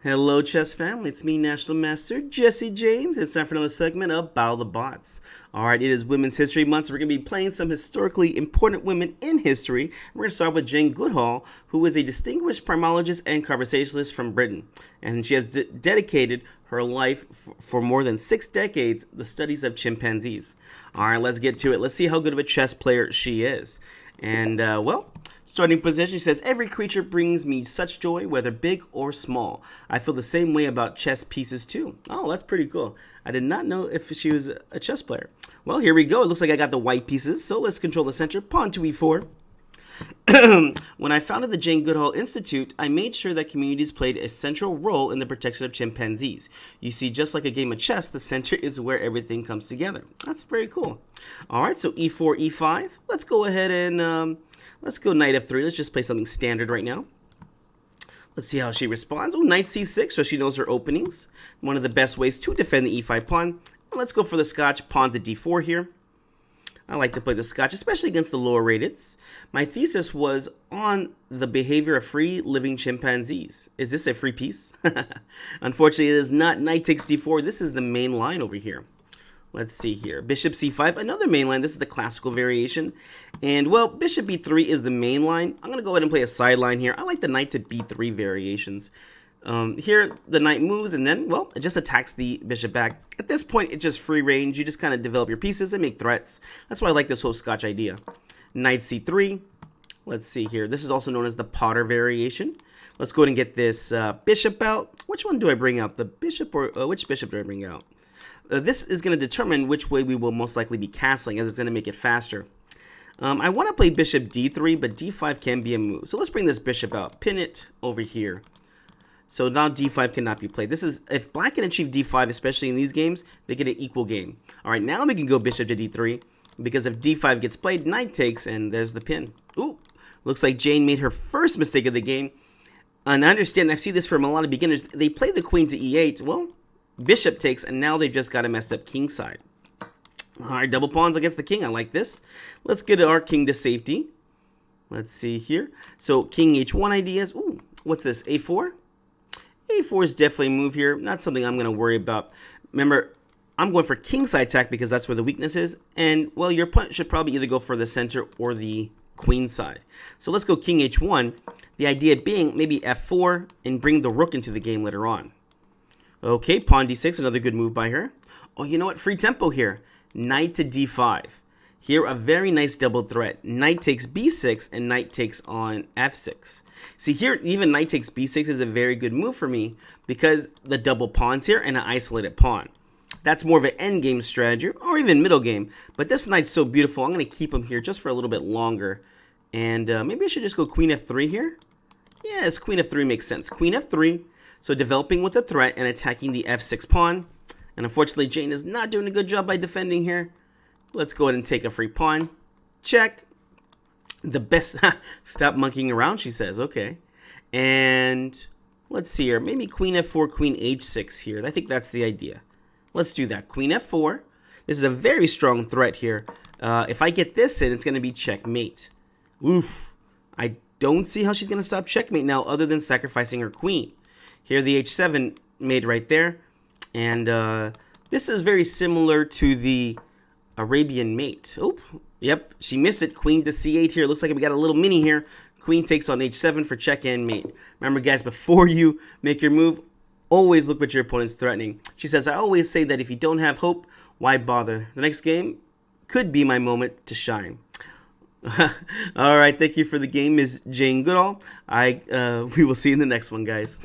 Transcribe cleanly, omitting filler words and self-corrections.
Hello, chess family. It's me, National Master Jesse James. It's time for another segment of Battle of the Bots. All right, it is Women's History Month, so we're going to be playing some historically important women in history. We're going to start with Jane Goodall, who is a distinguished primologist and conversationalist from Britain, and she has dedicated her life for more than 6 decades the studies of chimpanzees. All right, let's get to it. Let's see how good of a chess player she is. And, starting position says, every creature brings me such joy, whether big or small. I feel the same way about chess pieces too. Oh, that's pretty cool. I did not know if she was a chess player. Well, here we go. It looks like I got the white pieces. So let's control the center. Pawn to e4. When I founded the Jane Goodall Institute, I made sure that communities played a central role in the protection of chimpanzees. You see, just like a game of chess, the center is where everything comes together. That's very cool. All right, so e4, e5. Let's go ahead and let's go knight f3. Let's just play something standard right now. Let's see how she responds. Oh, knight c6, so she knows her openings. One of the best ways to defend the e5 pawn. Let's go for the scotch, pawn to d4 here. I like to play the scotch, especially against the lower rateds. My thesis was on the behavior of free living chimpanzees. Is this a free piece? Unfortunately, it is not. Knight takes d4. This is the main line over here. Let's see here. Bishop c5, another main line. This is the classical variation. And, well, bishop b3 is the main line. I'm going to go ahead and play a sideline here. I like the knight to b3 variations. Here, the knight moves, and then, well, it just attacks the bishop back. At this point, it's just free range. You just kind of develop your pieces and make threats. That's why I like this whole Scotch idea. Knight c3. Let's see here. This is also known as the Potter variation. Let's go ahead and get this bishop out. Which one do I bring out? The bishop or which bishop do I bring out? This is going to determine which way we will most likely be castling, as it's going to make it faster. I want to play bishop d3, but d5 can be a move. So let's bring this bishop out. Pin it over here. So now d5 cannot be played. This is, if black can achieve d5, especially in these games, they get an equal game. All right, now we can go bishop to d3, because if d5 gets played, knight takes, and there's the pin. Ooh, looks like Jane made her first mistake of the game. And I understand, I see this from a lot of beginners. They play the queen to e8. Well, bishop takes, and now they've just got a messed up king side. All right, double pawns against the king. I like this. Let's get our king to safety. Let's see here. So king h1 ideas. Ooh, what's this, a4? a4 is definitely a move here. Not something I'm going to worry about. Remember, I'm going for king side attack because that's where the weakness is. And, well, your opponent should probably either go for the center or the queen side. So let's go king h1. The idea being maybe f4 and bring the rook into the game later on. Okay, pawn d6, another good move by her. Oh, you know what? Free tempo here. Knight to d5. Here, a very nice double threat. Knight takes b6 and knight takes on f6. See, here, even knight takes b6 is a very good move for me because the double pawns here and an isolated pawn. That's more of an endgame strategy or even middle game. But this knight's so beautiful, I'm going to keep him here just for a little bit longer. And maybe I should just go queen f3 here. Yes, queen f3 makes sense. Queen f3. So developing with the threat and attacking the f6 pawn. And unfortunately, Jane is not doing a good job by defending here. Let's go ahead and take a free pawn. Check. The best. Stop monkeying around, she says. Okay. And let's see here. Maybe queen f4, queen h6 here. I think that's the idea. Let's do that. Queen f4. This is a very strong threat here. If I get this in, it's going to be checkmate. Oof. I don't see how she's going to stop checkmate now other than sacrificing her queen. Here, the h7 made right there. And this is very similar to the Arabian mate. Oop. Yep, she missed it. Queen to c8 here. Looks like we got a little mini here. Queen takes on h7 for check and mate. Remember, guys, before you make your move, always look what your opponent's threatening. She says, I always say that if you don't have hope, why bother? The next game could be my moment to shine. All right, thank you for the game, Ms. Jane Goodall. We will see you in the next one, guys.